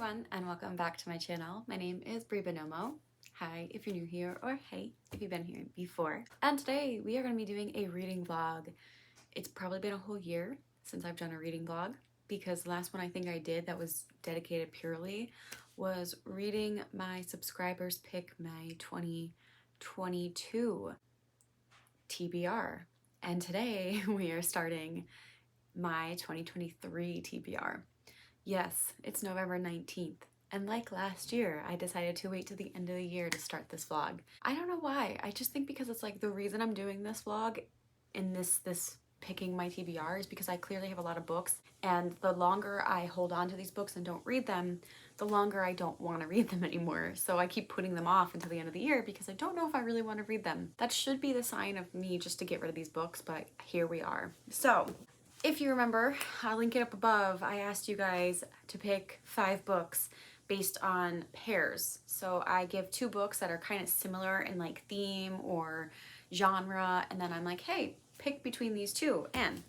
everyone, and welcome back to my channel. My name is Bree Buonomo. Hi if you're new here, or hey if you've been here before. And today we are going to be doing a reading vlog. It's probably been a whole year since I've done a reading vlog, because the last one I think I did that was dedicated purely was reading my subscribers pick my 2022 TBR. And today we are starting my 2023 TBR. Yes, it's November 19th, and like last year, I decided to wait till the end of the year to start this vlog. I don't know why. I just think because it's like the reason I'm doing this vlog in this picking my TBR is because I clearly have a lot of books, and the longer I hold on to these books and don't read them, the longer I don't want to read them anymore. So I keep putting them off until the end of the year because I don't know if I really want to read them. That should be the sign of me just to get rid of these books, but here we are. So if you remember, I'll link it up above. I asked you guys to pick 5 books based on pairs. So I give 2 books that are kind of similar in like theme or genre, and then I'm like, hey, pick between these 2. And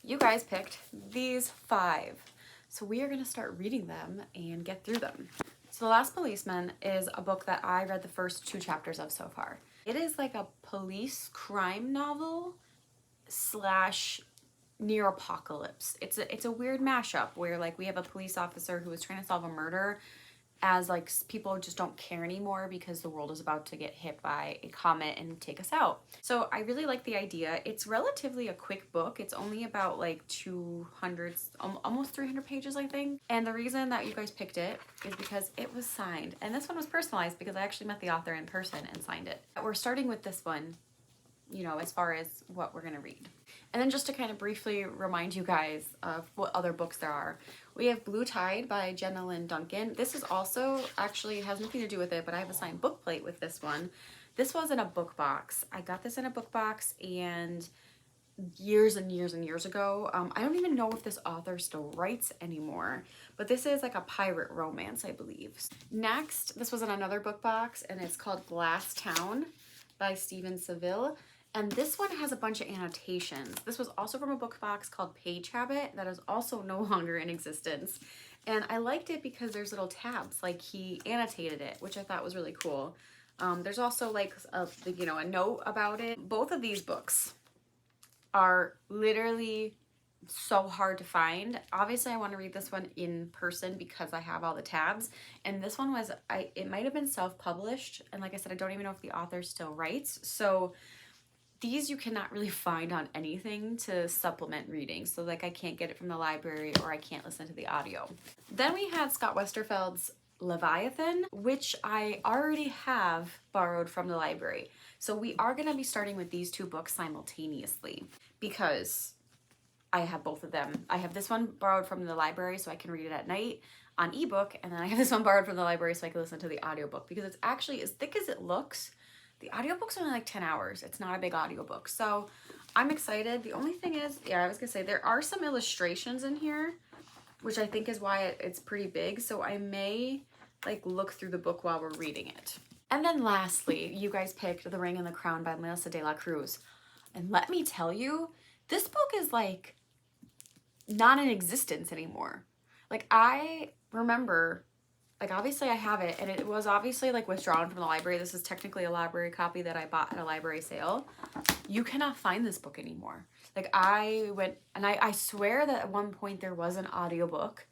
you guys picked these 5. So we are gonna start reading them and get through them. So The Last Policeman is a book that I read the first 2 chapters of so far. It is like a police crime novel slash near apocalypse. It's a weird mashup where like we have a police officer who is trying to solve a murder as like people just don't care anymore because the world is about to get hit by a comet and take us out. So I really like the idea. It's relatively a quick book. It's only about like 200, almost 300 pages, I think. And the reason that you guys picked it is because it was signed. And this one was personalized because I actually met the author in person and signed it. We're starting with this one, you know, as far as what we're gonna read. And then just to kind of briefly remind you guys of what other books there are. We have Blue Tide by Jenna-Lynne Duncan. This is also, actually has nothing to do with it, but I have a signed book plate with this one. This was in a book box. I got this in a book box and years and years and years ago. I don't even know if this author still writes anymore, but this is like a pirate romance, I believe. Next, this was in another book box and it's called Glass Town by Savile. And this one has a bunch of annotations. This was also from a book box called Page Habit that is also no longer in existence. And I liked it because there's little tabs, like he annotated it, which I thought was really cool. There's also like a note about it. Both of these books are literally so hard to find. Obviously I want to read this one in person because I have all the tabs, and this one was, it might have been self-published, and like I said, I don't even know if the author still writes. So these you cannot really find on anything to supplement reading. So like I can't get it from the library or I can't listen to the audio. Then we had Scott Westerfeld's Leviathan, which I already have borrowed from the library. So we are going to be starting with these 2 books simultaneously because I have both of them. I have this one borrowed from the library so I can read it at night on ebook, and then I have this one borrowed from the library so I can listen to the audiobook because it's actually as thick as it looks. The audiobook's only like 10 hours. It's not a big audiobook. So I'm excited. The only thing is, yeah, I was gonna say there are some illustrations in here, which I think is why it's pretty big. So I may like look through the book while we're reading it. And then lastly, you guys picked The Ring and the Crown by Melissa de la Cruz. And let me tell you, this book is like not in existence anymore. Like I remember, like obviously I have it and it was obviously like withdrawn from the library. This is technically a library copy that I bought at a library sale. You cannot find this book anymore. Like I went, and I swear that at one point there was an audiobook,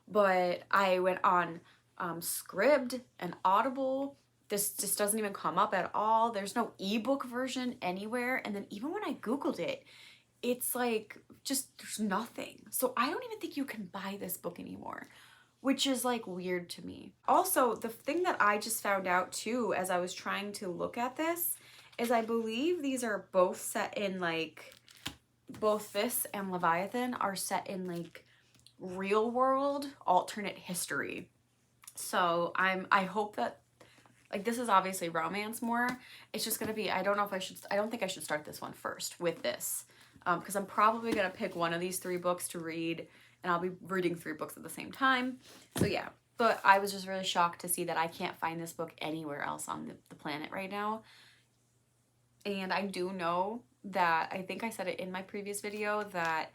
but I went on Scribd and Audible. This just doesn't even come up at all. There's no ebook version anywhere. And then even when I Googled it, it's like just there's nothing. So I don't even think you can buy this book anymore, which is like weird to me. Also, the thing that I just found out too as I was trying to look at this is I believe these are both set in like, both this and Leviathan are set in like real world alternate history. So I hope that, like, this is obviously romance more. It's just gonna be, I don't think I should start this one first with this because I'm probably gonna pick one of these 3 books to read, and I'll be reading 3 books at the same time. So yeah, but I was just really shocked to see that I can't find this book anywhere else on the planet right now. And I do know that, I think I said it in my previous video, that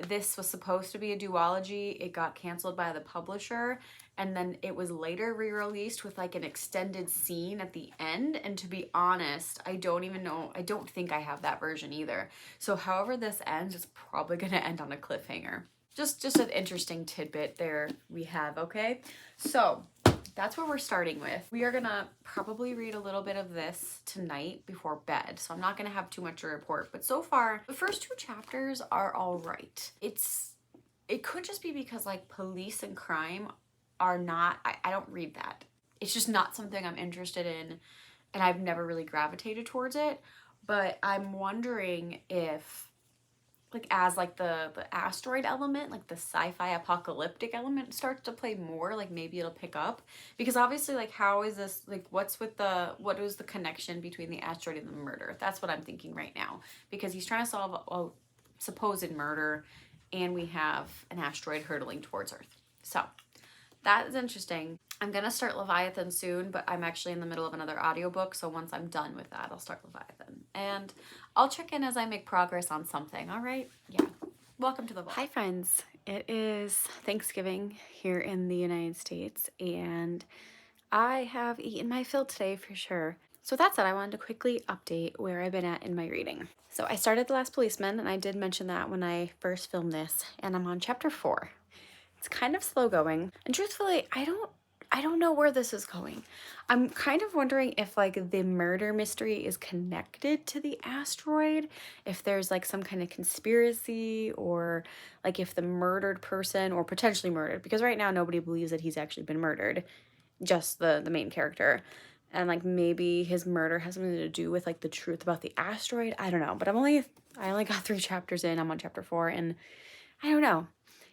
this was supposed to be a duology. It got canceled by the publisher, and then it was later re-released with like an extended scene at the end. And to be honest, I don't even know, I don't think I have that version either. So however this ends, it's probably gonna end on a cliffhanger. Just an interesting tidbit there we have, okay? So that's where we're starting with. We are gonna probably read a little bit of this tonight before bed, so I'm not gonna have too much to report, but so far the first 2 chapters are all right. It could just be because like police and crime are not, I don't read that. It's just not something I'm interested in, and I've never really gravitated towards it. But I'm wondering if like as like the asteroid element, like the sci-fi apocalyptic element starts to play more, like maybe it'll pick up. Because obviously, like, how is this, like, what is the connection between the asteroid and the murder? That's what I'm thinking right now, because he's trying to solve a supposed murder, and we have an asteroid hurtling towards Earth. So that is interesting. I'm gonna start Leviathan soon, but I'm actually in the middle of another audiobook, so once I'm done with that, I'll start Leviathan. And I'll check in as I make progress on something, all right? Yeah. Welcome to the vlog. Hi friends. It is Thanksgiving here in the United States, and I have eaten my fill today for sure. So that said, I wanted to quickly update where I've been at in my reading. So I started The Last Policeman, and I did mention that when I first filmed this, and I'm on chapter 4. It's kind of slow going, and truthfully, I don't know where this is going. I'm kind of wondering if like the murder mystery is connected to the asteroid, if there's like some kind of conspiracy, or like if the murdered person, or potentially murdered, because right now nobody believes that he's actually been murdered, just the main character. And like maybe his murder has something to do with like the truth about the asteroid. I don't know, but I only got 3 chapters in. I'm on chapter 4, and I don't know.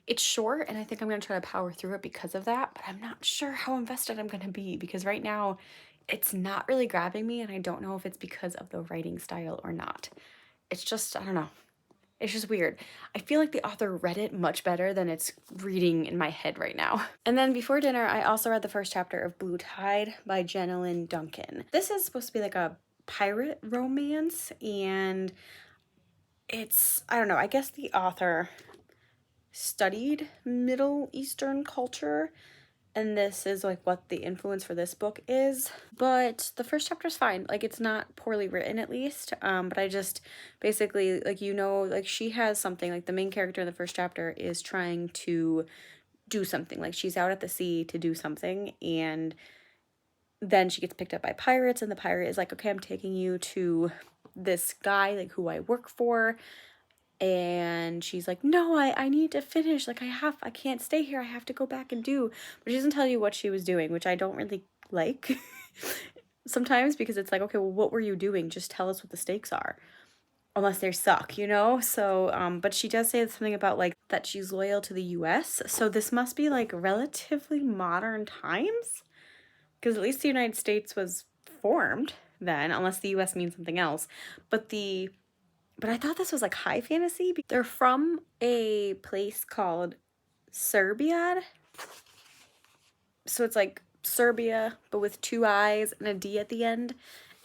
It's short, and I think I'm going to try to power through it because of that, but I'm not sure how invested I'm going to be, because right now it's not really grabbing me, and I don't know if it's because of the writing style or not. It's just, I don't know. It's just weird. I feel like the author read it much better than it's reading in my head right now. And then before dinner, I also read the first chapter of Blue Tide by Jenna-Lynne Duncan. This is supposed to be like a pirate romance, and it's, I don't know, I guess the author studied Middle Eastern culture, and this is like what the influence for this book is. But the first chapter is fine. Like, it's not poorly written, at least. But I just basically, like, you know, like she has something, like the main character in the first chapter is trying to do something. Like, she's out at the sea to do something, and then she gets picked up by pirates, and the pirate is like, okay, I'm taking you to this guy, like, who I work for. And she's like, no, I need to finish. Like, I can't stay here. I have to go back and do. But she doesn't tell you what she was doing, which I don't really like sometimes, because it's like, okay, well, what were you doing? Just tell us what the stakes are. Unless they suck, you know? So, but she does say something about, like, that she's loyal to the US. So this must be, like, relatively modern times. Because at least the United States was formed then, unless the US means something else. But I thought this was like high fantasy. They're from a place called Serbia. So it's like Serbia, but with 2 I's and a D at the end.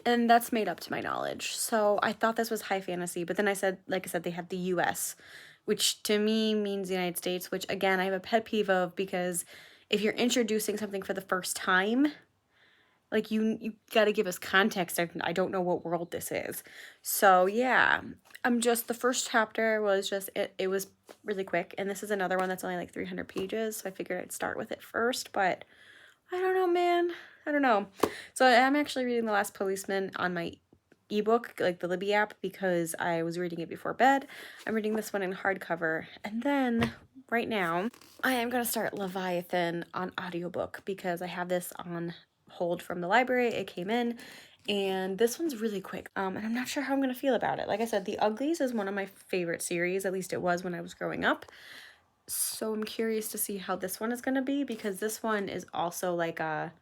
And that's made up to my knowledge. So I thought this was high fantasy. But then I said, like I said, they have the US, which to me means the United States, which again, I have a pet peeve of, because if you're introducing something for the first time, like, you got to give us context. I don't know what world this is. So, yeah. The first chapter was just, it was really quick. And this is another one that's only like 300 pages. So I figured I'd start with it first. But I don't know, man. I don't know. So I'm actually reading The Last Policeman on my ebook, like the Libby app, because I was reading it before bed. I'm reading this one in hardcover. And then right now, I am going to start Leviathan on audiobook, because I have this on hold from the library. It came in, and this one's really quick, and I'm not sure how I'm gonna feel about it. Like I said, The Uglies is one of my favorite series, at least it was when I was growing up, so I'm curious to see how this one is gonna be, because this one is also like a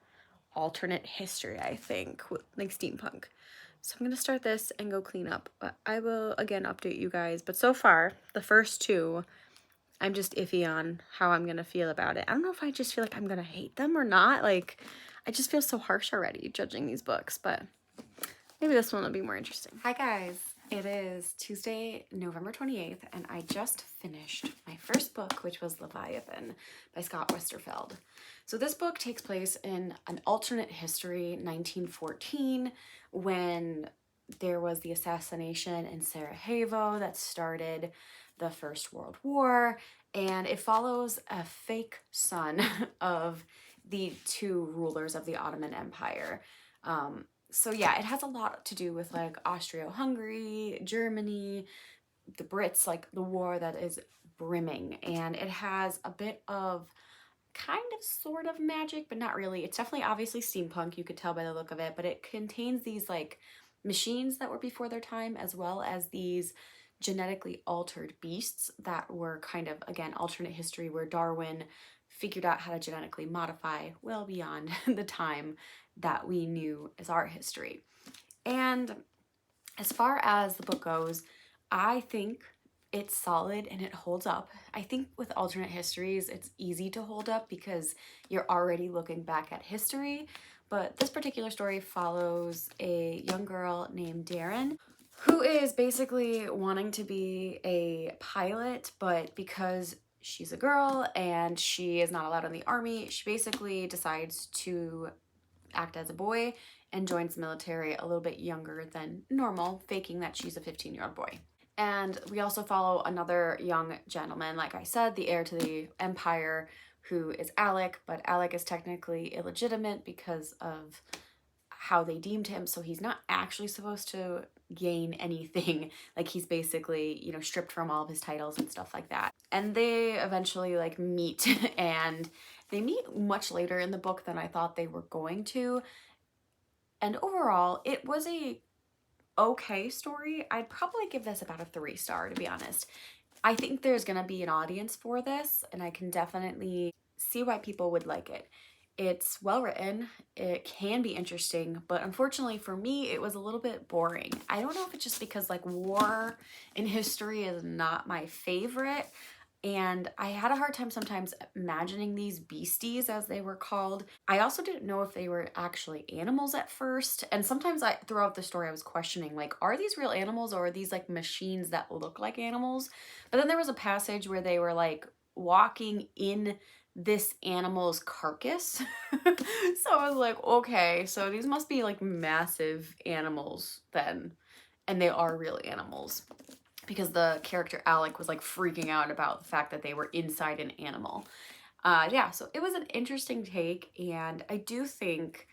alternate history, I think, with like steampunk. So I'm gonna start this and go clean up, but I will again update you guys. But so far, the first 2, I'm just iffy on how I'm gonna feel about it. I don't know if I just feel like I'm gonna hate them or not. Like, I just feel so harsh already judging these books, but maybe this one will be more interesting. Hi guys. It is Tuesday, November 28th, and I just finished my first book, which was Leviathan by Scott Westerfeld. So this book takes place in an alternate history, 1914, when there was the assassination in Sarajevo that started the First World War, and it follows a fake son of the two rulers of the Ottoman Empire. So yeah, it has a lot to do with like Austria-Hungary, Germany, the Brits, like the war that is brimming. And it has a bit of kind of sort of magic, but not really. It's definitely obviously steampunk, you could tell by the look of it, but it contains these like machines that were before their time, as well as these genetically altered beasts that were kind of, again, alternate history where Darwin figured out how to genetically modify well beyond the time that we knew as our history. And as far as the book goes, I think it's solid and it holds up. I think with alternate histories, it's easy to hold up because you're already looking back at history. But this particular story follows a young girl named Darren who is basically wanting to be a pilot, but because she's a girl and she is not allowed in the army, she basically decides to act as a boy and joins the military a little bit younger than normal, faking that she's a 15-year-old boy. And we also follow another young gentleman, like I said, the heir to the empire, who is Alec, but Alec is technically illegitimate because of how they deemed him, so he's not actually supposed to gain anything. Like, he's basically, you know, stripped from all of his titles and stuff like that. And they eventually like meet, and they meet much later in the book than I thought they were going to. And overall, it was a okay story. I'd probably give this about a 3-star, to be honest. I think there's gonna be an audience for this, and I can definitely see why people would like it. It's well written, it can be interesting, but unfortunately for me, it was a little bit boring. I don't know if it's just because like war in history is not my favorite, and I had a hard time sometimes imagining these beasties, as they were called. I also didn't know if they were actually animals at first, and sometimes throughout the story I was questioning, like, are these real animals or are these like machines that look like animals? But then there was a passage where they were like walking in this animal's carcass. So I was like, okay, so these must be like massive animals then, and they are real animals, because the character Alec was like freaking out about the fact that they were inside an animal. Yeah, so it was an interesting take, and I do think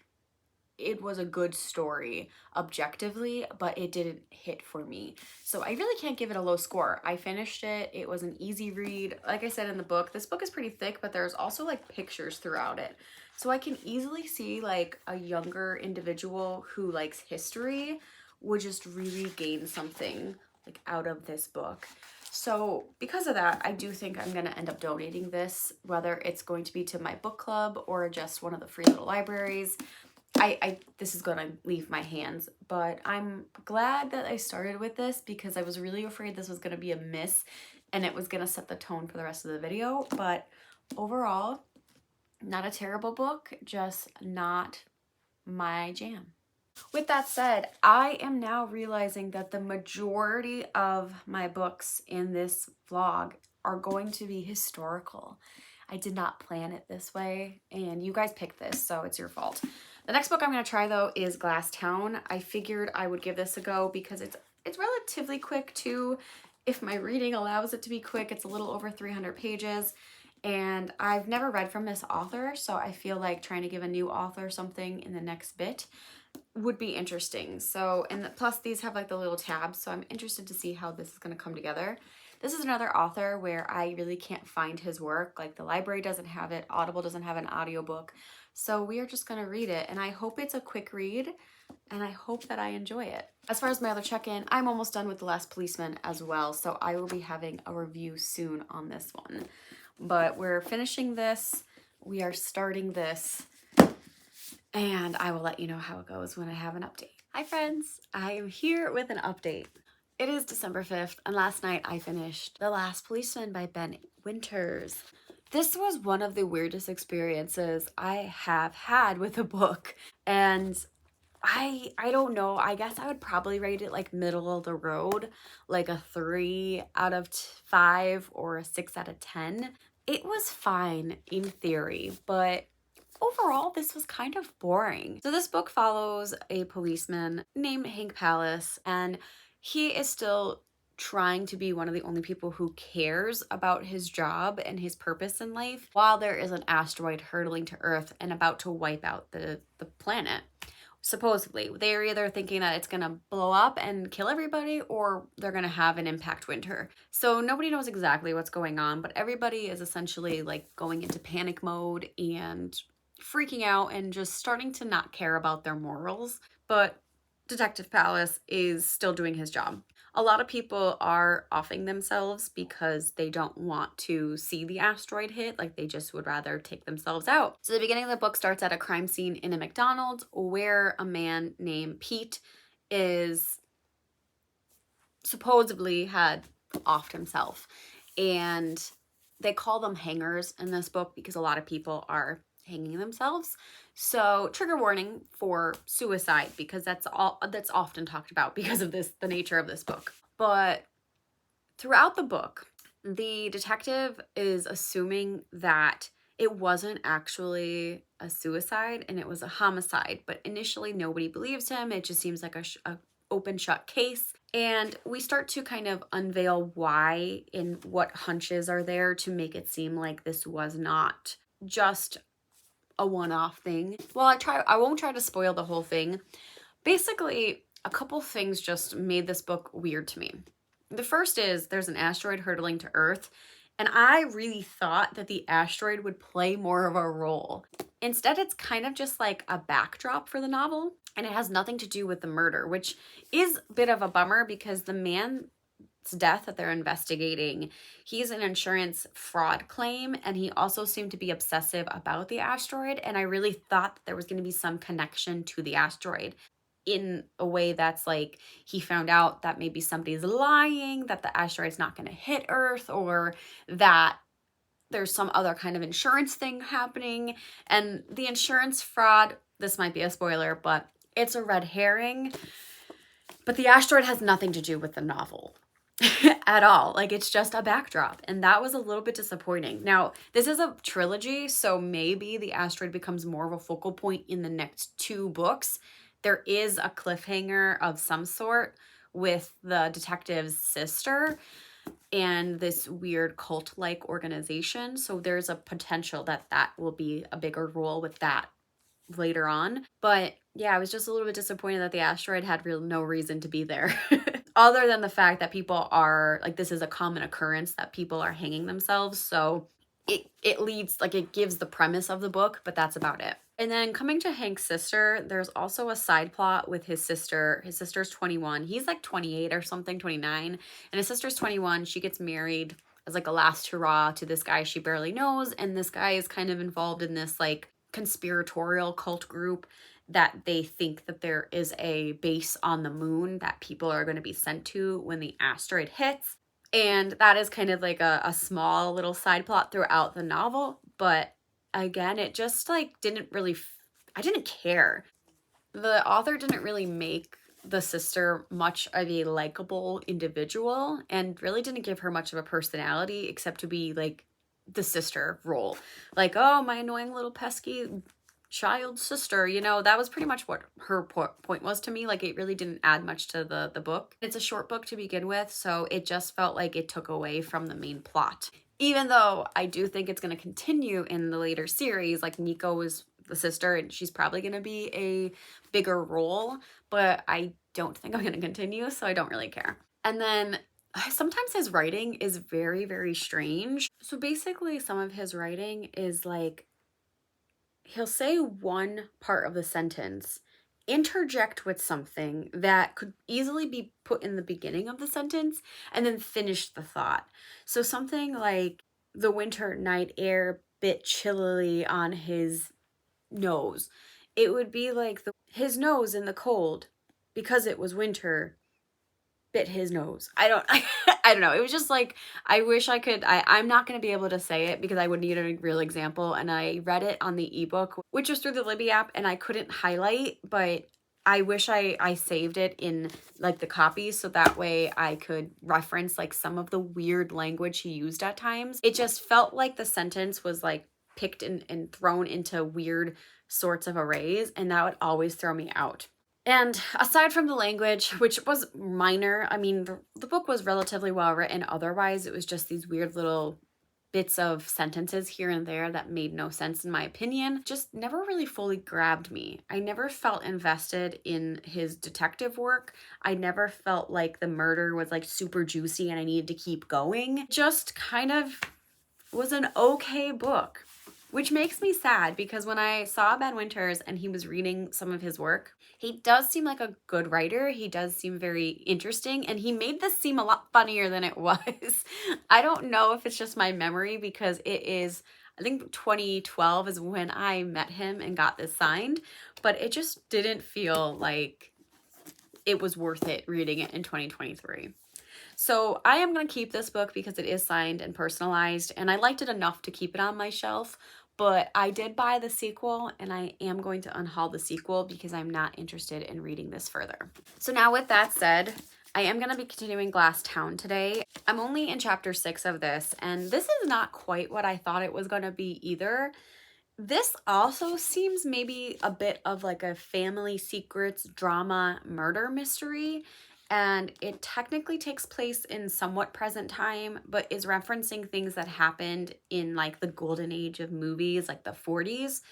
it was a good story objectively, but it didn't hit for me. So I really can't give it a low score. I finished it. It was an easy read. Like I said in the book, this book is pretty thick, but there's also like pictures throughout it. So I can easily see like a younger individual who likes history would just really gain something like out of this book. So because of that, I do think I'm going to end up donating this, whether it's going to be to my book club or just one of the free little libraries. This is going to leave my hands, but I'm glad that I started with this because I was really afraid this was going to be a miss and it was going to set the tone for the rest of the video. But overall, not a terrible book, just not my jam. With that said, I am now realizing that the majority of my books in this vlog are going to be historical. I did not plan it this way, and you guys picked this, so it's your fault. The next book I'm going to try, though, is Glass Town. I figured I would give this a go because it's relatively quick, too. If my reading allows it to be quick, it's a little over 300 pages. And I've never read from this author, so I feel like trying to give a new author something in the next bit would be interesting. So, and plus these have like the little tabs, so I'm interested to see how this is going to come together. This is another author where I really can't find his work. Like, the library doesn't have it, Audible doesn't have an audiobook. So we are just going to read it, and I hope it's a quick read, and I hope that I enjoy it. As far as my other check-in, I'm almost done with The Last Policeman as well, so I will be having a review soon on this one. But we're finishing this, we are starting this, and I will let you know how it goes when I have an update. Hi friends, I am here with an update. It is December 5th, and last night I finished The Last Policeman by Ben Winters. This was one of the weirdest experiences I have had with a book, and I don't know. I guess I would probably rate it like middle of the road, like a 3 out of 5 or a 6 out of 10. It was fine in theory, but overall, this was kind of boring. So this book follows a policeman named Hank Palace, and he is still trying to be one of the only people who cares about his job and his purpose in life while there is an asteroid hurtling to Earth and about to wipe out the planet. Supposedly, they're either thinking that it's gonna blow up and kill everybody, or they're gonna have an impact winter. So nobody knows exactly what's going on, but everybody is essentially like going into panic mode and freaking out and just starting to not care about their morals. But Detective Palace is still doing his job. A lot of people are offing themselves because they don't want to see the asteroid hit. Like, they just would rather take themselves out. So the beginning of the book starts at a crime scene in a McDonald's where a man named Pete is supposedly had offed himself. And they call them hangers in this book because a lot of people are hanging themselves. So trigger warning for suicide, because that's often talked about because of the nature of this book. But throughout the book, the detective is assuming that it wasn't actually a suicide and it was a homicide. But initially nobody believes him. It just seems like a open shut case. And we start to kind of unveil why and what hunches are there to make it seem like this was not just a one-off thing. Well, I won't try to spoil the whole thing. Basically, a couple things just made this book weird to me. The first is there's an asteroid hurtling to Earth, and I really thought that the asteroid would play more of a role. Instead, it's kind of just like a backdrop for the novel, and it has nothing to do with the murder, which is a bit of a bummer because the man's death that they're investigating, he's an insurance fraud claim, and he also seemed to be obsessive about the asteroid, and I really thought that there was going to be some connection to the asteroid in a way that's like he found out that maybe somebody's lying, that the asteroid's not going to hit Earth, or that there's some other kind of insurance thing happening. And the insurance fraud, this might be a spoiler, but it's a red herring. But the asteroid has nothing to do with the novel at all. Like, it's just a backdrop, and that was a little bit disappointing. Now, this is a trilogy, so maybe the asteroid becomes more of a focal point in the next 2 books. There is a cliffhanger of some sort with the detective's sister and this weird cult-like organization, so there's a potential that that will be a bigger role with that later on. But yeah, I was just a little bit disappointed that the asteroid had no reason to be there. Other than the fact that people are, like, this is a common occurrence that people are hanging themselves. So it leads, like, it gives the premise of the book, but that's about it. And then coming to Hank's sister, there's also a side plot with his sister. His sister's 21. He's like 28 or something, 29. And his sister's 21. She gets married as like a last hurrah to this guy she barely knows. And this guy is kind of involved in this like conspiratorial cult group that they think that there is a base on the moon that people are going to be sent to when the asteroid hits. And that is kind of like a small little side plot throughout the novel. But again, it just like didn't really, I didn't care. The author didn't really make the sister much of a likable individual and really didn't give her much of a personality except to be like the sister role. Like, oh, my annoying little pesky child sister, you know, that was pretty much what her point was to me. Like, it really didn't add much to the book. It's a short book to begin with, so it just felt like it took away from the main plot. Even though I do think it's going to continue in the later series, like Nico is the sister and she's probably going to be a bigger role, but I don't think I'm going to continue, so I don't really care. And then sometimes his writing is very, very strange. So basically some of his writing is like, he'll say one part of the sentence, interject with something that could easily be put in the beginning of the sentence, and then finish the thought. So something like, the winter night air bit chillily on his nose. It would be like, his nose in the cold, because it was winter, bit his nose. I don't know. It was just like, I wish I could, I'm not going to be able to say it because I would need a real example. And I read it on the ebook, which was through the Libby app, and I couldn't highlight, but I wish I saved it in like the copy so that way I could reference like some of the weird language he used at times. It just felt like the sentence was like picked and thrown into weird sorts of arrays, and that would always throw me out. And aside from the language, which was minor, I mean, the book was relatively well written. Otherwise, it was just these weird little bits of sentences here and there that made no sense in my opinion. Just never really fully grabbed me. I never felt invested in his detective work. I never felt like the murder was like super juicy and I needed to keep going. Just kind of was an okay book. Which makes me sad because when I saw Ben Winters and he was reading some of his work, he does seem like a good writer. He does seem very interesting, and he made this seem a lot funnier than it was. I don't know if it's just my memory because it is, I think 2012 is when I met him and got this signed, but it just didn't feel like it was worth it reading it in 2023. So I am going to keep this book because it is signed and personalized, and I liked it enough to keep it on my shelf. But I did buy the sequel, and I am going to unhaul the sequel because I'm not interested in reading this further. So now with that said, I am going to be continuing Glass Town today. I'm only in chapter 6 of this, and this is not quite what I thought it was going to be either. This also seems maybe a bit of like a family secrets drama murder mystery. And it technically takes place in somewhat present time, but is referencing things that happened in like the golden age of movies, like the 40s.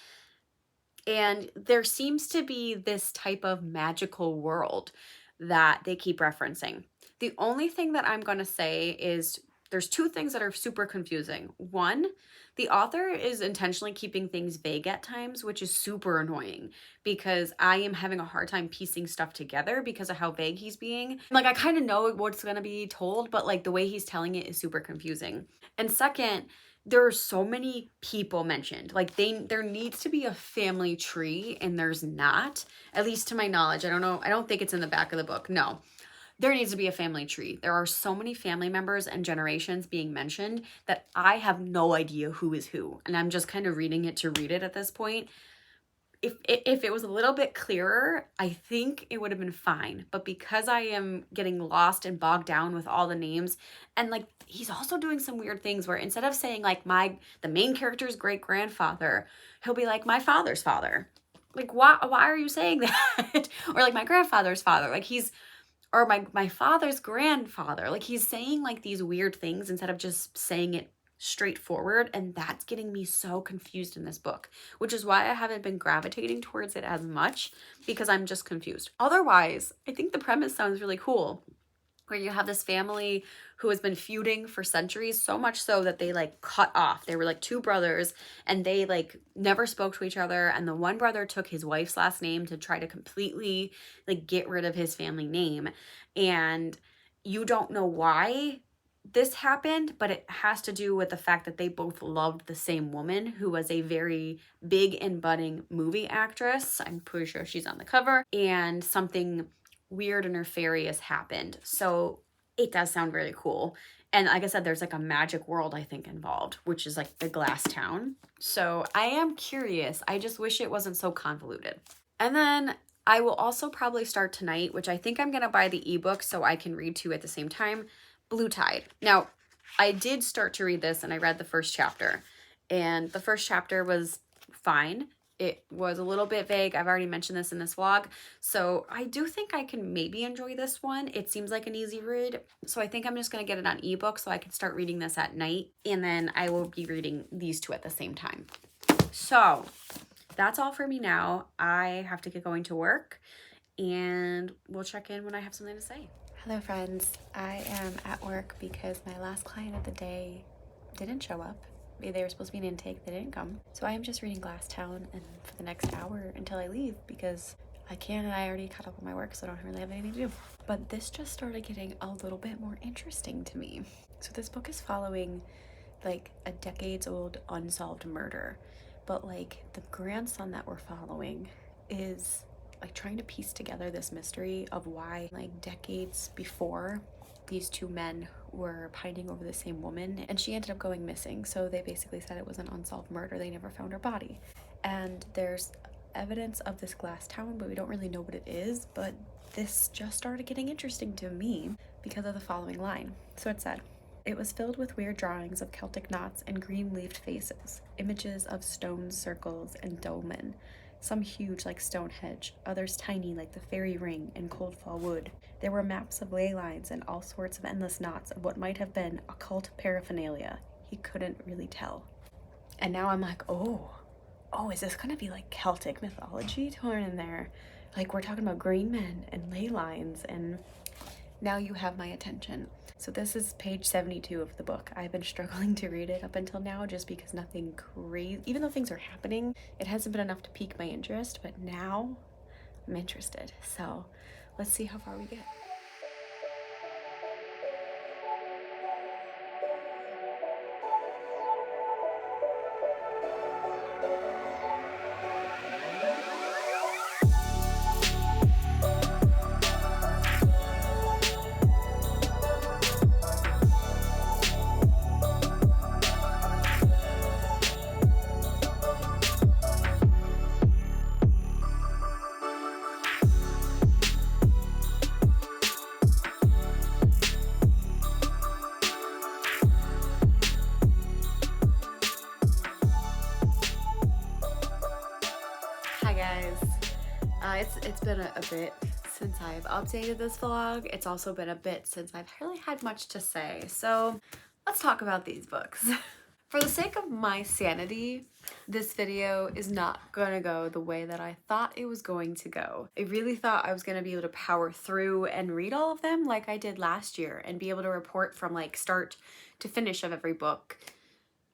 And there seems to be this type of magical world that they keep referencing. The only thing that I'm going to say is there's two things that are super confusing. One, the author is intentionally keeping things vague at times, which is super annoying because I am having a hard time piecing stuff together because of how vague he's being. Like, I kind of know what's going to be told, but like the way he's telling it is super confusing. And second, there are so many people mentioned. Like there needs to be a family tree, and there's not, at least to my knowledge. I don't know. I don't think it's in the back of the book. No. There needs to be a family tree. There are so many family members and generations being mentioned that I have no idea who is who. And I'm just kind of reading it to read it at this point. If it was a little bit clearer, I think it would have been fine. But because I am getting lost and bogged down with all the names, and like he's also doing some weird things where instead of saying like the main character's great-grandfather, he'll be like my father's father. Like why are you saying that? Or like my grandfather's father. Like or my father's grandfather. Like he's saying like these weird things instead of just saying it straightforward, and that's getting me so confused in this book, which is why I haven't been gravitating towards it as much because I'm just confused. Otherwise, I think the premise sounds really cool, where you have this family who has been feuding for centuries, so much so that they like cut off. They were like two brothers and they like never spoke to each other, and the one brother took his wife's last name to try to completely like get rid of his family name. And you don't know why this happened, but it has to do with the fact that they both loved the same woman who was a very big and budding movie actress. I'm pretty sure she's on the cover, and something weird and nefarious happened. So it does sound really cool. And like I said, there's like a magic world, I think, involved, which is like the Glass Town. So I am curious. I just wish it wasn't so convoluted. And then I will also probably start tonight, which I think I'm going to buy the ebook so I can read two at the same time, Blue Tide. Now, I did start to read this and I read the first chapter. And the first chapter was fine. It was a little bit vague. I've already mentioned this in this vlog. So I do think I can maybe enjoy this one. It seems like an easy read. So I think I'm just going to get it on ebook so I can start reading this at night. And then I will be reading these two at the same time. So that's all for me now. I have to get going to work, and we'll check in when I have something to say. Hello friends, I am at work because my last client of the day didn't show up. They were supposed to be an intake, they didn't come. So I am just reading Glass Town and for the next hour until I leave because I can, and I already caught up with my work, so I don't really have anything to do. But this just started getting a little bit more interesting to me. So this book is following like a decades old unsolved murder, but like the grandson that we're following is like trying to piece together this mystery of why like decades before these two men were pining over the same woman and she ended up going missing. So they basically said it was an unsolved murder. They never found her body. And there's evidence of this glass town, but we don't really know what it is. But this just started getting interesting to me because of the following line. So it said, "It was filled with weird drawings of Celtic knots and green-leafed faces, images of stone circles and dolmen, some huge like Stonehenge, others tiny like the fairy ring in Cold Fall Wood. There were maps of ley lines and all sorts of endless knots of what might have been occult paraphernalia. He couldn't really tell." And now I'm like, oh, is this gonna be like Celtic mythology torn in there? Like, we're talking about green men and ley lines, and now you have my attention. So this is page 72 of the book. I've been struggling to read it up until now just because nothing crazy, even though things are happening, it hasn't been enough to pique my interest, but now I'm interested. So let's see how far we get. Hi guys, it's been a bit since I've updated this vlog. It's also been a bit since I've really had much to say, so let's talk about these books. For the sake of my sanity, this video is not gonna go the way that I thought it was going to go. I really thought I was gonna be able to power through and read all of them like I did last year and be able to report from like start to finish of every book.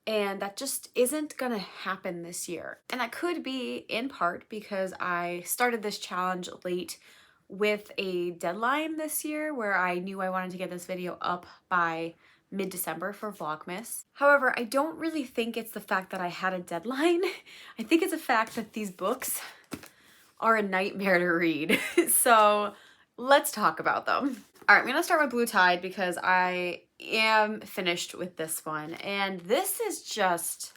And that just isn't gonna happen this year. And that could be in part because I started this challenge late with a deadline this year where I knew I wanted to get this video up by mid-December for Vlogmas. However, I don't really think it's the fact that I had a deadline. I think it's the fact that these books are a nightmare to read. So let's talk about them. All right, I'm gonna start with Blue Tide because I am finished with this one, and this is just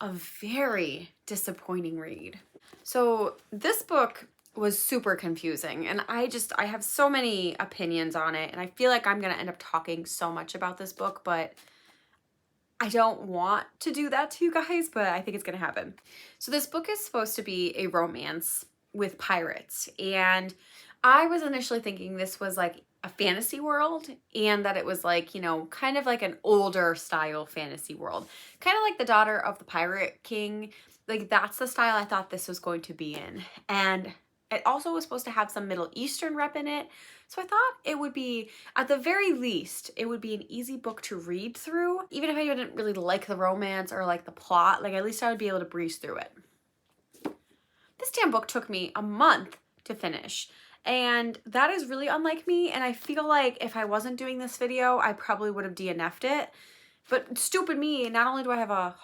a very disappointing read. So this book was super confusing, and I have so many opinions on it, and I feel like I'm gonna end up talking so much about this book, but I don't want to do that to you guys, but I think it's gonna happen. So this book is supposed to be a romance with pirates, and I was initially thinking this was like a fantasy world, and that it was like, you know, kind of like an older style fantasy world, kind of like The Daughter of the Pirate King. Like, that's the style I thought this was going to be in. And it also was supposed to have some Middle Eastern rep in it. So I thought it would be, at the very least, it would be an easy book to read through. Even if I didn't really like the romance or like the plot, like at least I would be able to breeze through it. This damn book took me a month to finish. And that is really unlike me, and I feel like if I wasn't doing this video, I probably would have DNF'd it. But stupid me, not only do I have a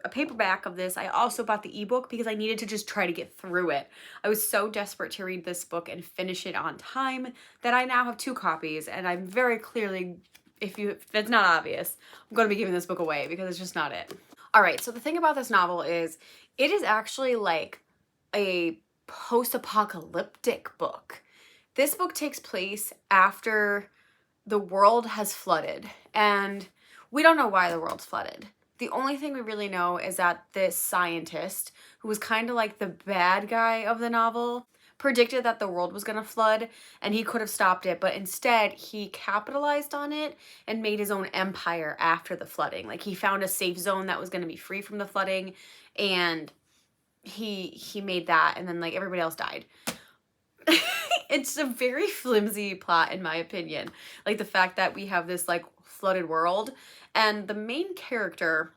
paperback of this, I also bought the ebook because I needed to just try to get through it. I was so desperate to read this book and finish it on time that I now have 2 copies, and I'm very clearly, if it's not obvious, I'm going to be giving this book away because it's just not it. All right, so the thing about this novel is it is actually like a post-apocalyptic book. This book takes place after the world has flooded, and we don't know why the world's flooded. The only thing we really know is that this scientist, who was kind of like the bad guy of the novel, predicted that the world was going to flood, and he could have stopped it, but instead he capitalized on it and made his own empire after the flooding. Like, he found a safe zone that was going to be free from the flooding, and he made that, and then like everybody else died. It's a very flimsy plot, in my opinion. Like, the fact that we have this like flooded world, and the main character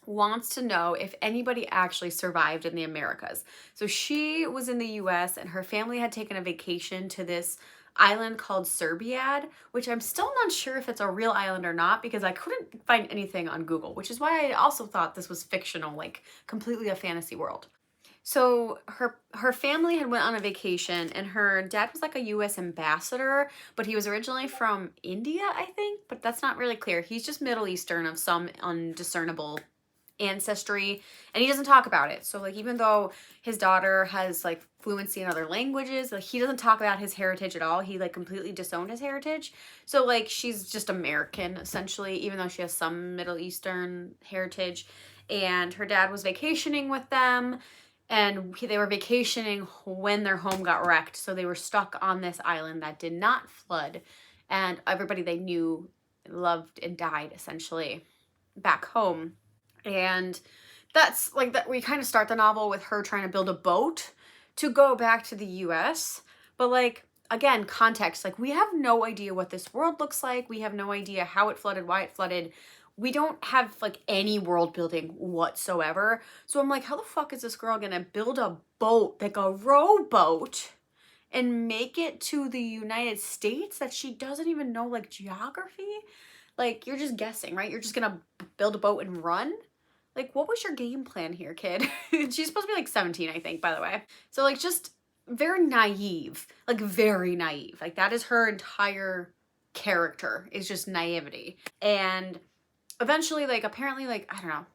wants to know if anybody actually survived in the Americas. So she was in the US, and her family had taken a vacation to this island called Serbiad, which I'm still not sure if it's a real island or not because I couldn't find anything on Google, which is why I also thought this was fictional, like completely a fantasy world. So her family had went on a vacation, and her dad was like a US ambassador, but he was originally from India, I think, but that's not really clear. He's just Middle Eastern of some undiscernible ancestry, and he doesn't talk about it. So like even though his daughter has like fluency in other languages, like he doesn't talk about his heritage at all. He like completely disowned his heritage. So like she's just American essentially, even though she has some Middle Eastern heritage. And her dad was vacationing with them, and they were vacationing when their home got wrecked. So they were stuck on this island that did not flood, and everybody they knew loved and died essentially back home. And that's like that we kind of start the novel with her trying to build a boat to go back to the US. But like again, context, like we have no idea what this world looks like. We have no idea how it flooded, why it flooded. We don't have like any world building whatsoever. So I'm like, how the fuck is this girl gonna build a boat, like a rowboat, and make it to the United States that she doesn't even know like geography? Like you're just guessing, right? You're just gonna build a boat and run? Like what was your game plan here, kid? She's supposed to be like 17, I think, by the way. So like just very naive, like very naive. Like that is her entire character, is just naivety. And eventually, like apparently, like I don't know,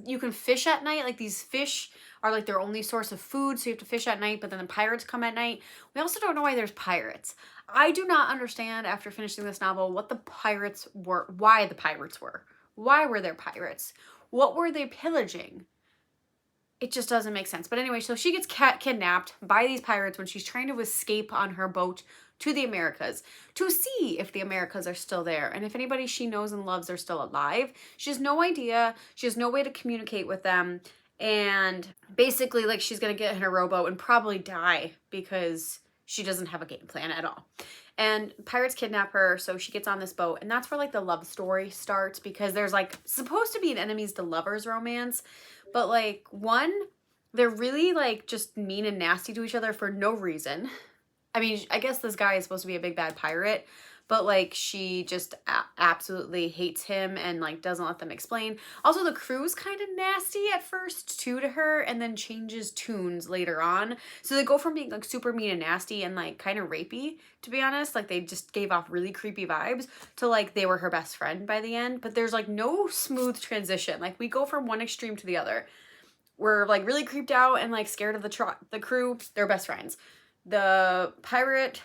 you can fish at night. Like these fish are like their only source of food, so you have to fish at night, but then the pirates come at night. We also don't know why there's pirates. I do not understand after finishing this novel what the pirates were, why the pirates were. Why were there pirates? What were they pillaging? It just doesn't make sense. But anyway, so she gets kidnapped by these pirates when she's trying to escape on her boat to the Americas to see if the Americas are still there and if anybody she knows and loves are still alive. She has no idea. She has no way to communicate with them. And basically, like, she's going to get in her rowboat and probably die because she doesn't have a game plan at all. And pirates kidnap her, so she gets on this boat. And that's where, like, the love story starts, because there's, like, supposed to be an enemies to lovers romance. But, like, one, they're really, like, just mean and nasty to each other for no reason. I mean, I guess this guy is supposed to be a big bad pirate, but like she just absolutely hates him and like doesn't let them explain. Also, the crew's kind of nasty at first too to her, and then changes tunes later on. So they go from being like super mean and nasty and like kind of rapey, to be honest. Like they just gave off really creepy vibes, to like they were her best friend by the end. But there's like no smooth transition. Like we go from one extreme to the other. We're like really creeped out and like scared of the crew. They're best friends. The pirate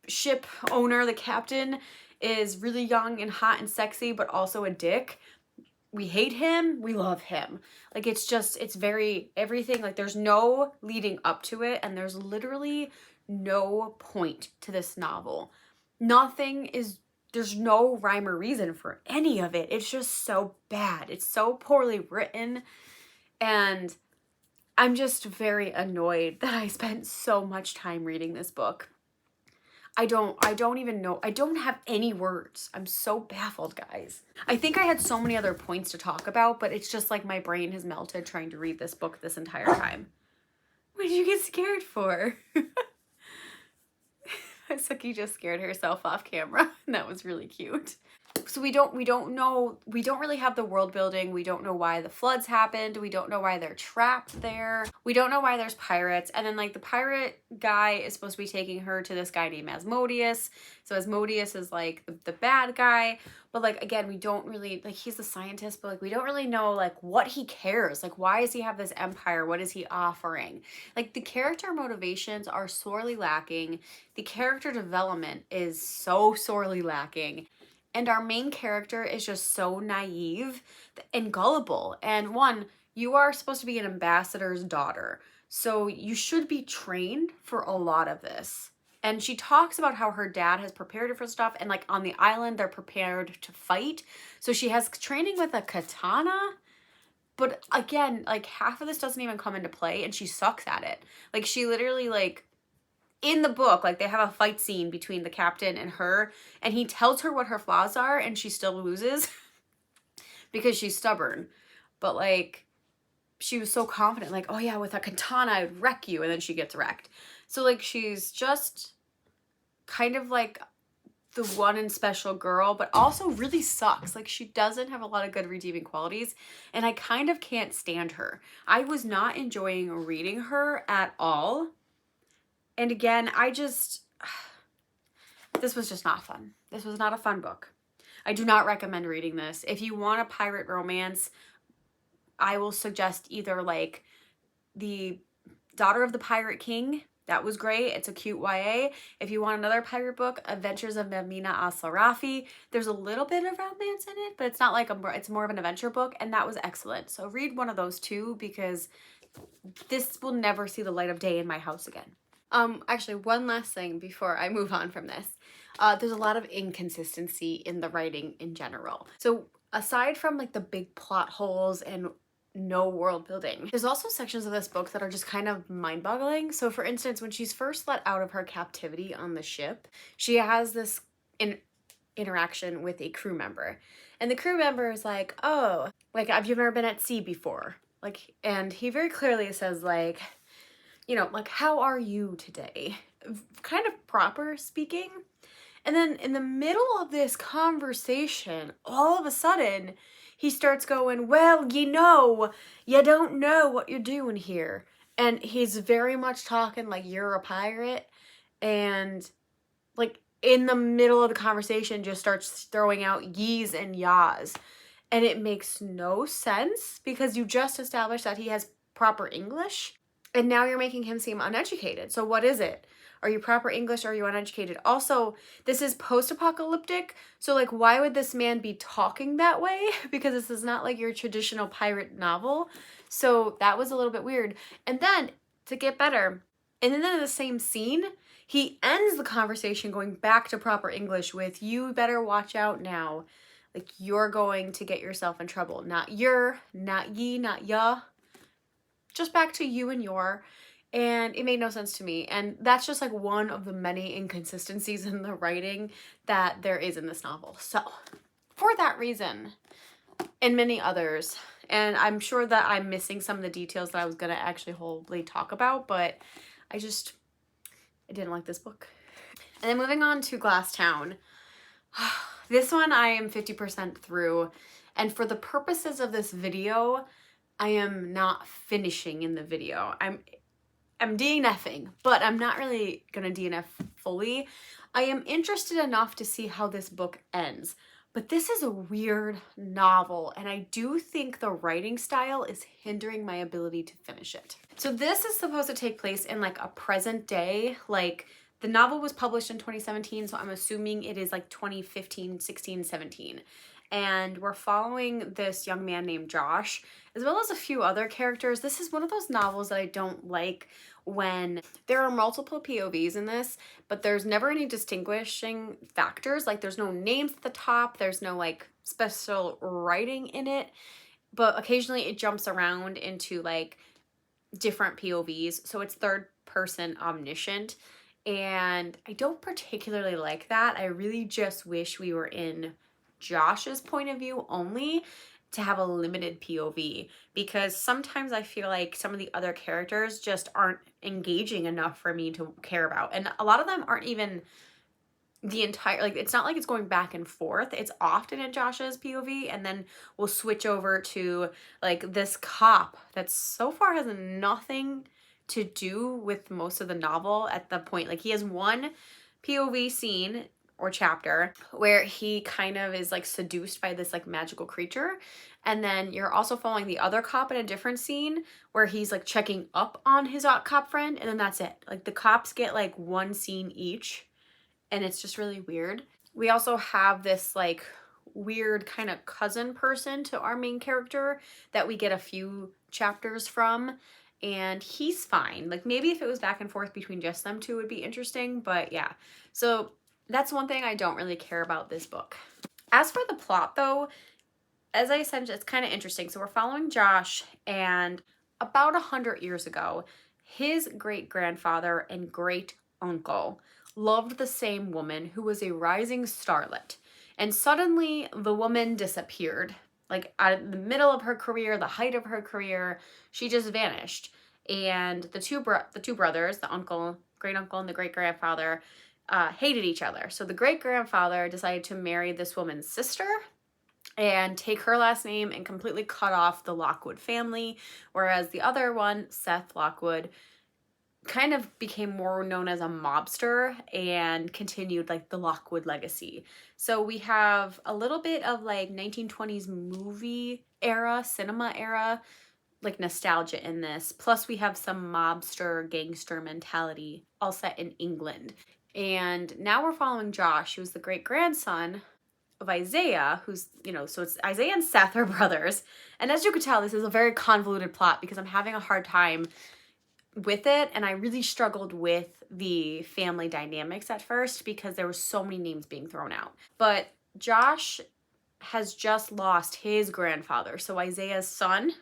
ship owner, the captain, is really young and hot and sexy, but also a dick. We hate him. We love him. Like, it's just, it's very, everything, like, there's no leading up to it, and there's literally no point to this novel. Nothing is, there's no rhyme or reason for any of it. It's just so bad. It's so poorly written, and I'm just very annoyed that I spent so much time reading this book. I don't even know. I don't have any words. I'm so baffled, guys. I think I had so many other points to talk about, but it's just like my brain has melted trying to read this book this entire time. What did you get scared for? Suki just scared herself off camera, and that was really cute. So we don't really have the world building. We don't know why the floods happened. We don't know why they're trapped there. We don't know why there's pirates. And then like the pirate guy is supposed to be taking her to this guy named Asmodeus. So Asmodeus is like the bad guy. But like, again, we don't really, like, he's the scientist, but like we don't really know like what he cares. Like, why does he have this empire? What is he offering? Like, the character motivations are sorely lacking. The character development is so sorely lacking. And our main character is just so naive and gullible. And one, you are supposed to be an ambassador's daughter, so you should be trained for a lot of this. And she talks about how her dad has prepared her for stuff, and like on the island, they're prepared to fight. So she has training with a katana. But again, like half of this doesn't even come into play, and she sucks at it. Like she literally like, in the book, like they have a fight scene between the captain and her, and he tells her what her flaws are, and she still loses because she's stubborn. But like, she was so confident, like, oh yeah, with a katana I'd wreck you, and then she gets wrecked. So like, she's just kind of like the one and special girl, but also really sucks. Like, she doesn't have a lot of good redeeming qualities, and I kind of can't stand her. I was not enjoying reading her at all. And again, this was just not fun. This was not a fun book. I do not recommend reading this. If you want a pirate romance, I will suggest either like The Daughter of the Pirate King. That was great. It's a cute YA. If you want another pirate book, Adventures of Namina Al-Sarafi. There's a little bit of romance in it, but it's not like it's more of an adventure book, and that was excellent. So read one of those too, because this will never see the light of day in my house again. Actually, one last thing before I move on from this. There's a lot of inconsistency in the writing in general. So aside from like the big plot holes and no world building, there's also sections of this book that are just kind of mind-boggling. So for instance, when she's first let out of her captivity on the ship, she has this interaction with a crew member, and the crew member is like, oh, like, have you ever been at sea before? Like, and he very clearly says like, you know, like, how are you today? Kind of proper speaking. And then in the middle of this conversation, all of a sudden, he starts going, well, you know, you don't know what you're doing here. And he's very much talking like you're a pirate. And like in the middle of the conversation just starts throwing out yees and yas. And it makes no sense because you just established that he has proper English. And now you're making him seem uneducated. So what is it? Are you proper English or are you uneducated? Also, this is post-apocalyptic, so like why would this man be talking that way? Because this is not like your traditional pirate novel. So that was a little bit weird. And then, to get better, and then in the same scene, he ends the conversation going back to proper English with, you better watch out now. Like, you're going to get yourself in trouble. Not you're, not ye, not ya. Just back to you and your. And it made no sense to me. And that's just like one of the many inconsistencies in the writing that there is in this novel. So for that reason and many others, and I'm sure that I'm missing some of the details that I was going to actually wholly talk about, but I didn't like this book. And then moving on to Glass Town. This one I am 50% through. And for the purposes of this video, I am not finishing in the video. I'm DNFing, but I'm not really gonna DNF fully. I am interested enough to see how this book ends, but this is a weird novel, and I do think the writing style is hindering my ability to finish it. So this is supposed to take place in like a present day, like the novel was published in 2017, so I'm assuming it is like 2015, 16, 17. And we're following this young man named Josh, as well as a few other characters. This is one of those novels that I don't like when there are multiple POVs in this, but there's never any distinguishing factors. Like there's no names at the top, there's no like special writing in it, but occasionally it jumps around into like different POVs. So it's third person omniscient. And I don't particularly like that. I really just wish we were in Josh's point of view only to have a limited POV, because sometimes I feel like some of the other characters just aren't engaging enough for me to care about, and a lot of them aren't even the entire, like it's not like it's going back and forth. It's often in Josh's POV, and then we'll switch over to like this cop that so far has nothing to do with most of the novel at the point. Like he has one POV scene or chapter where he kind of is like seduced by this like magical creature, and then you're also following the other cop in a different scene where he's like checking up on his cop friend, and then that's it. Like the cops get like one scene each, and it's just really weird. We also have this like weird kind of cousin person to our main character that we get a few chapters from, and he's fine. Like maybe if it was back and forth between just them two would be interesting, but yeah. So that's one thing I don't really care about this book. As for the plot though, as I said, it's kind of interesting. So we're following Josh, and about 100 years ago, his great-grandfather and great-uncle loved the same woman who was a rising starlet. And suddenly the woman disappeared. Like at the middle of her career, the height of her career, she just vanished. And the two brothers, the uncle, great-uncle and the great-grandfather, hated each other. So the great-grandfather decided to marry this woman's sister and take her last name and completely cut off the Lockwood family, whereas the other one, Seth Lockwood, kind of became more known as a mobster and continued like the Lockwood legacy. So we have a little bit of like 1920s movie era, cinema era, like nostalgia in this. Plus we have some mobster gangster mentality all set in England. And now we're following Josh, who's the great grandson of Isaiah, who's, you know, so it's Isaiah and Seth are brothers. And as you could tell, this is a very convoluted plot because I'm having a hard time with it, and I really struggled with the family dynamics at first because there were so many names being thrown out. But Josh has just lost his grandfather, so Isaiah's son,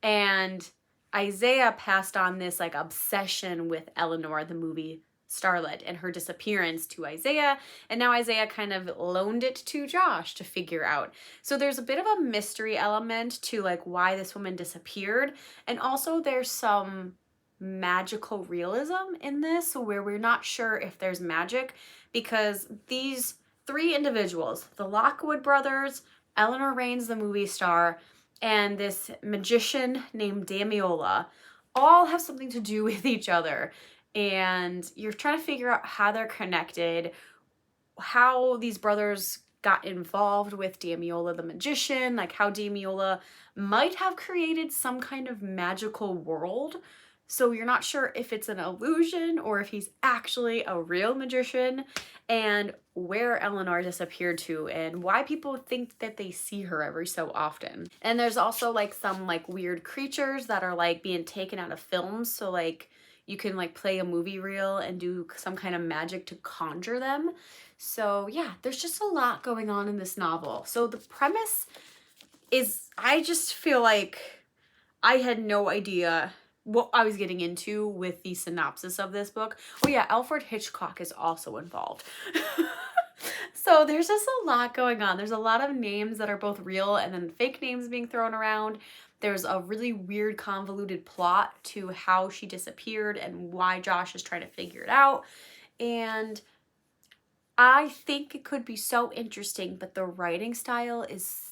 and Isaiah passed on this like obsession with Eleanor, the movie starlet, and her disappearance to Isaiah, and now Isaiah kind of loaned it to Josh to figure out. So there's a bit of a mystery element to like why this woman disappeared, and also there's some magical realism in this where we're not sure if there's magic, because these three individuals, the Lockwood brothers, Eleanor Raines, the movie star, and this magician named Damiola, all have something to do with each other. And you're trying to figure out how they're connected, how these brothers got involved with Damiola the magician, like how Damiola might have created some kind of magical world. So you're not sure if it's an illusion or if he's actually a real magician, and where Eleanor disappeared to and why people think that they see her every so often. And there's also like some like weird creatures that are like being taken out of films. So like you can like play a movie reel and do some kind of magic to conjure them. So yeah, there's just a lot going on in this novel. So the premise is, I just feel like I had no idea what I was getting into with the synopsis of this book. Oh yeah, Alfred Hitchcock is also involved. So there's just a lot going on. There's a lot of names that are both real and then fake names being thrown around. There's a really weird convoluted plot to how she disappeared and why Josh is trying to figure it out. And I think it could be so interesting, but the writing style is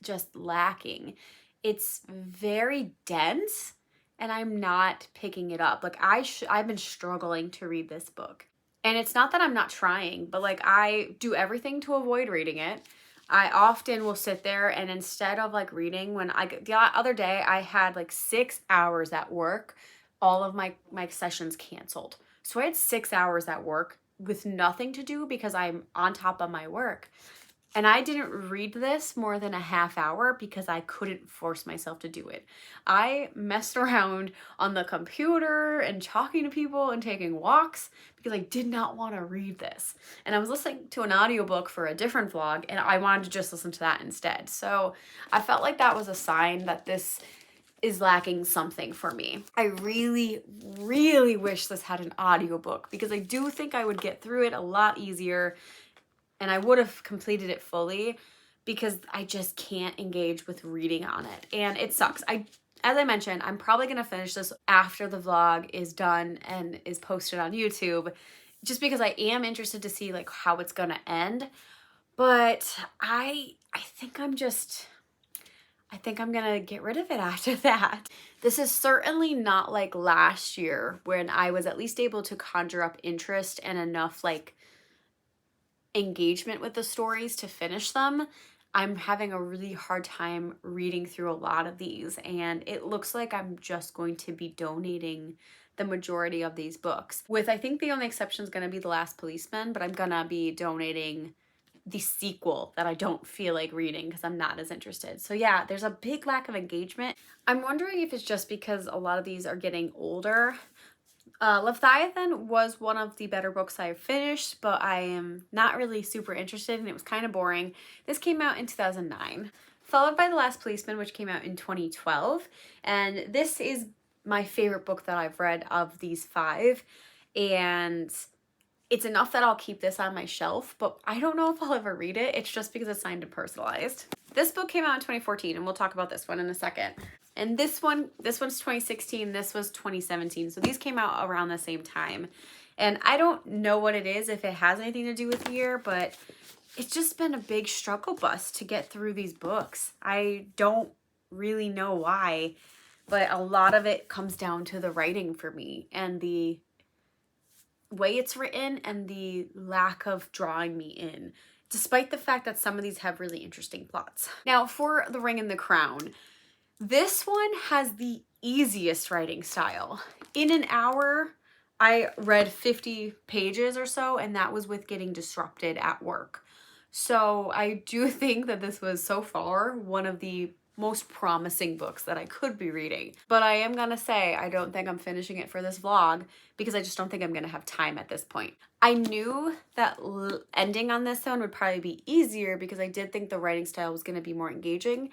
just lacking. It's very dense, and I'm not picking it up. Like I've been struggling to read this book. And it's not that I'm not trying, but like I do everything to avoid reading it. I often will sit there and instead of like reading, the other day I had like 6 hours at work, all of my sessions canceled. So I had 6 hours at work with nothing to do because I'm on top of my work. And I didn't read this more than a half hour because I couldn't force myself to do it. I messed around on the computer and talking to people and taking walks because I did not want to read this. And I was listening to an audiobook for a different vlog and I wanted to just listen to that instead. So I felt like that was a sign that this is lacking something for me. I really, really wish this had an audiobook because I do think I would get through it a lot easier and I would have completed it fully because I just can't engage with reading on it. And it sucks. As I mentioned, I'm probably going to finish this after the vlog is done and is posted on YouTube, just because I am interested to see like how it's going to end. But I think I'm going to get rid of it after that. This is certainly not like last year when I was at least able to conjure up interest and enough like engagement with the stories to finish them. I'm having a really hard time reading through a lot of these, and it looks like I'm just going to be donating the majority of these books. With I think the only exception is going to be The Last Policeman, but I'm going to be donating the sequel that I don't feel like reading because I'm not as interested. So yeah, there's a big lack of engagement. I'm wondering if it's just because a lot of these are getting older. Leviathan was one of the better books I finished, but I am not really super interested and it was kind of boring. This came out in 2009, followed by The Last Policeman, which came out in 2012. And this is my favorite book that I've read of these 5. And it's enough that I'll keep this on my shelf, but I don't know if I'll ever read it. It's just because it's signed and personalized. This book came out in 2014, and we'll talk about this one in a second. And this one's 2016, this was 2017. So these came out around the same time. And I don't know what it is, if it has anything to do with the year, but it's just been a big struggle bus to get through these books. I don't really know why. but a lot of it comes down to the writing for me and the way it's written and the lack of drawing me in, despite the fact that some of these have really interesting plots. Now, for The Ring and the Crown, this one has the easiest writing style. In an hour, I read 50 pages or so, and that was with getting disrupted at work. So I do think that this was so far one of the most promising books that I could be reading. But I am gonna say I don't think I'm finishing it for this vlog because I just don't think I'm gonna have time at this point. I knew that ending on this one would probably be easier because I did think the writing style was gonna be more engaging.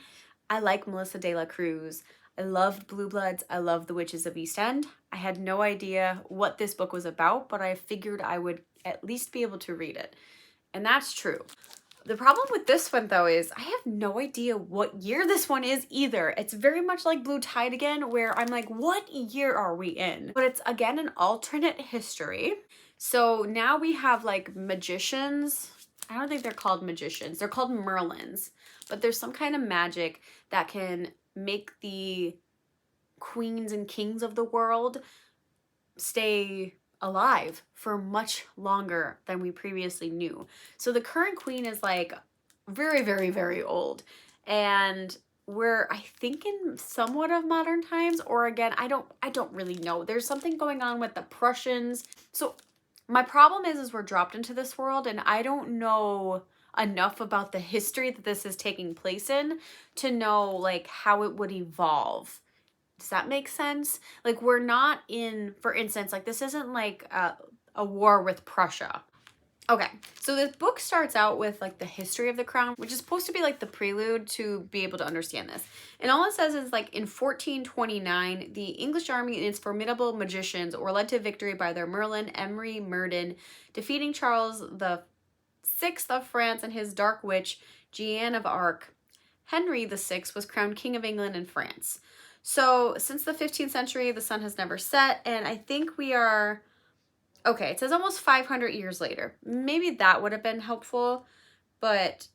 I like Melissa de la Cruz. I loved Blue Bloods. I love The Witches of East End. I had no idea what this book was about, but I figured I would at least be able to read it. And that's true. The problem with this one, though, is I have no idea what year this one is either. It's very much like Blue Tide again, where I'm like, what year are we in? But it's, again, an alternate history. So now we have, like, magicians. I don't think they're called magicians. They're called Merlins. But there's some kind of magic that can make the queens and kings of the world stay alive for much longer than we previously knew. So the current queen is like very, very, very old. And we're, I think, in somewhat of modern times, or again, I don't really know. There's something going on with the Prussians. So my problem is we're dropped into this world and I don't know enough about the history that this is taking place in to know like how it would evolve. Does that make sense? Like, we're not in, for instance, like this isn't like a war with Prussia. Okay, so this book starts out with like the history of the crown, which is supposed to be like the prelude to be able to understand this. And all it says is like in 1429, the English army and its formidable magicians were led to victory by their Merlin, Emery Murden, defeating Charles the Sixth of France and his dark witch, Jeanne of Arc. Henry the Sixth was crowned King of England and France. So since the 15th century, the sun has never set, and I think we are, okay, it says almost 500 years later. Maybe that would have been helpful, but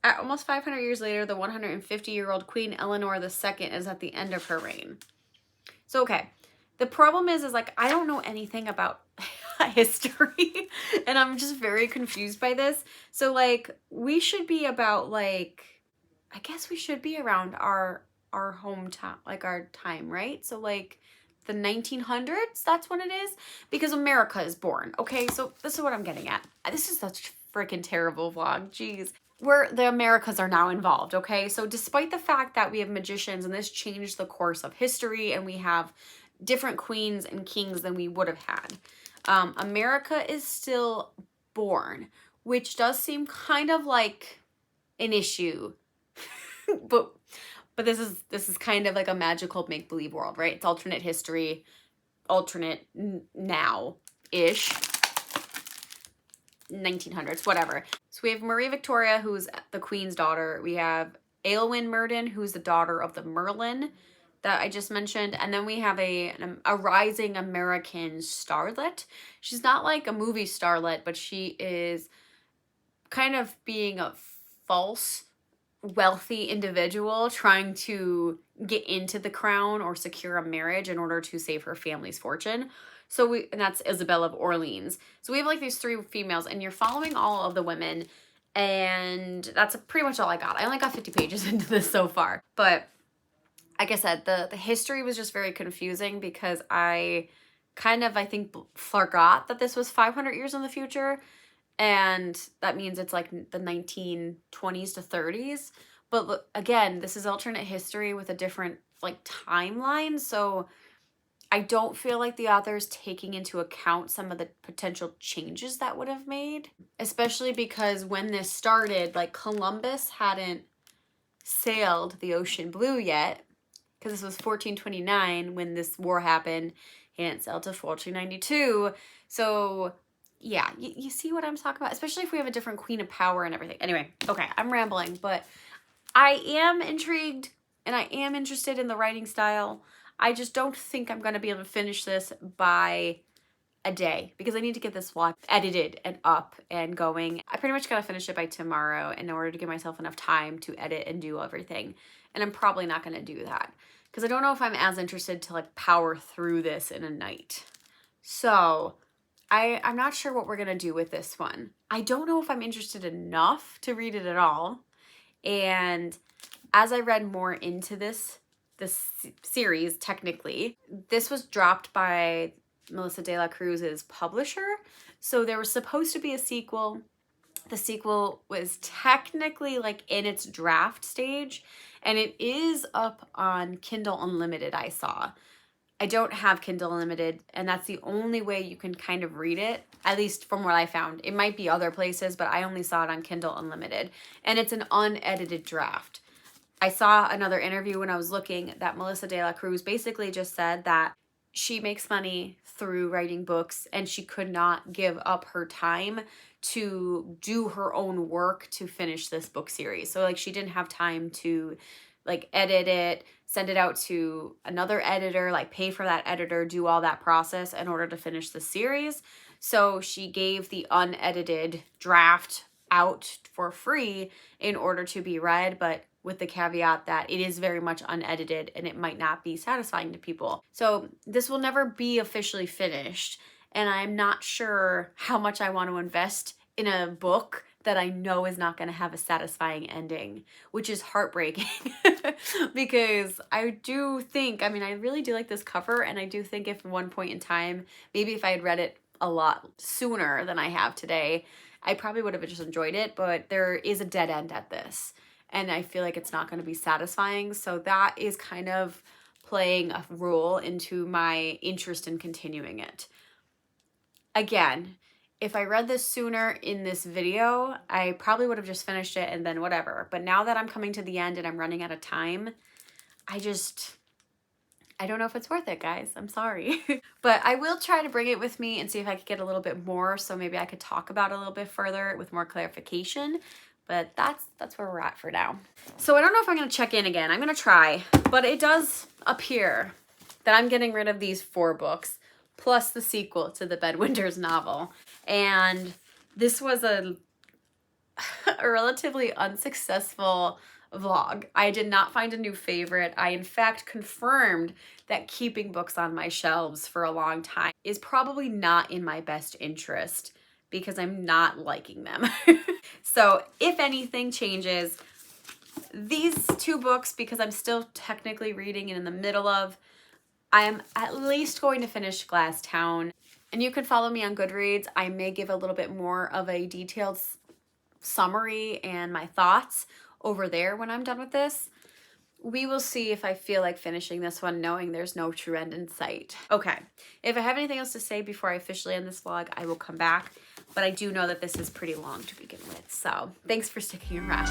at almost 500 years later, the 150-year-old Queen Eleanor II is at the end of her reign. So, okay, the problem is like, I don't know anything about history, and I'm just very confused by this. So, like, we should be about, like, I guess we should be around our hometown, like our time, right? So like the 1900s, that's when it is, because America is born. Okay, so this is what I'm getting at. This is such a freaking terrible vlog, jeez. Where the Americas are now involved, okay? So despite the fact that we have magicians and this changed the course of history and we have different queens and kings than we would have had, America is still born, which does seem kind of like an issue. But this is kind of like a magical make-believe world, right? It's alternate history, alternate now-ish, 1900s, whatever. So we have Marie Victoria, who's the queen's daughter. We have Aylwin Murden, who's the daughter of the Merlin that I just mentioned. And then we have a rising American starlet. She's not like a movie starlet, but she is kind of being a false wealthy individual trying to get into the crown or secure a marriage in order to save her family's fortune. So and that's Isabel of Orleans. So we have like these three females and you're following all of the women, and that's pretty much all I got. I only got 50 pages into this so far. But like I said, the history was just very confusing because I think forgot that this was 500 years in the future. And that means it's like the 1920s to 30s. But look, again, this is alternate history with a different like timeline. So I don't feel like the author is taking into account some of the potential changes that would have made. Especially because when this started, like Columbus hadn't sailed the ocean blue yet. Because this was 1429 when this war happened. He didn't sail till 1492. So yeah, you see what I'm talking about? Especially if we have a different queen of power and everything. Anyway, okay, I'm rambling, but I am intrigued and I am interested in the writing style. I just don't think I'm going to be able to finish this by a day because I need to get this vlog edited and up and going. I pretty much got to finish it by tomorrow in order to give myself enough time to edit and do everything. And I'm probably not going to do that. because I don't know if I'm as interested to like power through this in a night. So I'm not sure what we're gonna do with this one. I don't know if I'm interested enough to read it at all. And as I read more into this series, technically, this was dropped by Melissa de la Cruz's publisher. So there was supposed to be a sequel. The sequel was technically like in its draft stage, and it is up on Kindle Unlimited, I saw. I don't have Kindle Unlimited, and that's the only way you can kind of read it, at least from what I found. It might be other places, but I only saw it on Kindle Unlimited, and it's an unedited draft. I saw another interview when I was looking that Melissa de la Cruz basically just said that she makes money through writing books, and she could not give up her time to do her own work to finish this book series. So like she didn't have time to like edit it, send it out to another editor, like pay for that editor, do all that process in order to finish the series. So she gave the unedited draft out for free in order to be read, but with the caveat that it is very much unedited and it might not be satisfying to people. So this will never be officially finished, and I'm not sure how much I want to invest in a book that I know is not going to have a satisfying ending, which is heartbreaking because I do think, I mean, I really do like this cover, and I do think if at one point in time, maybe if I had read it a lot sooner than I have today, I probably would have just enjoyed it, but there is a dead end at this, and I feel like it's not going to be satisfying. So that is kind of playing a role into my interest in continuing it. Again, if I read this sooner in this video, I probably would have just finished it and then whatever. But now that I'm coming to the end and I'm running out of time, I don't know if it's worth it, guys. I'm sorry. But I will try to bring it with me and see if I could get a little bit more, so maybe I could talk about it a little bit further with more clarification. But that's where we're at for now. So I don't know if I'm going to check in again. I'm going to try. But it does appear that I'm getting rid of these 4 books, plus the sequel to the Bedwinders novel. And this was a relatively unsuccessful vlog. I did not find a new favorite. I, in fact, confirmed that keeping books on my shelves for a long time is probably not in my best interest because I'm not liking them. So if anything changes, these 2 books, because I'm still technically reading and in the middle of, I am at least going to finish Glass Town. And you can follow me on Goodreads. I may give a little bit more of a detailed summary and my thoughts over there when I'm done with this. We will see if I feel like finishing this one knowing there's no true end in sight. Okay, if I have anything else to say before I officially end this vlog, I will come back. But I do know that this is pretty long to begin with. So thanks for sticking around.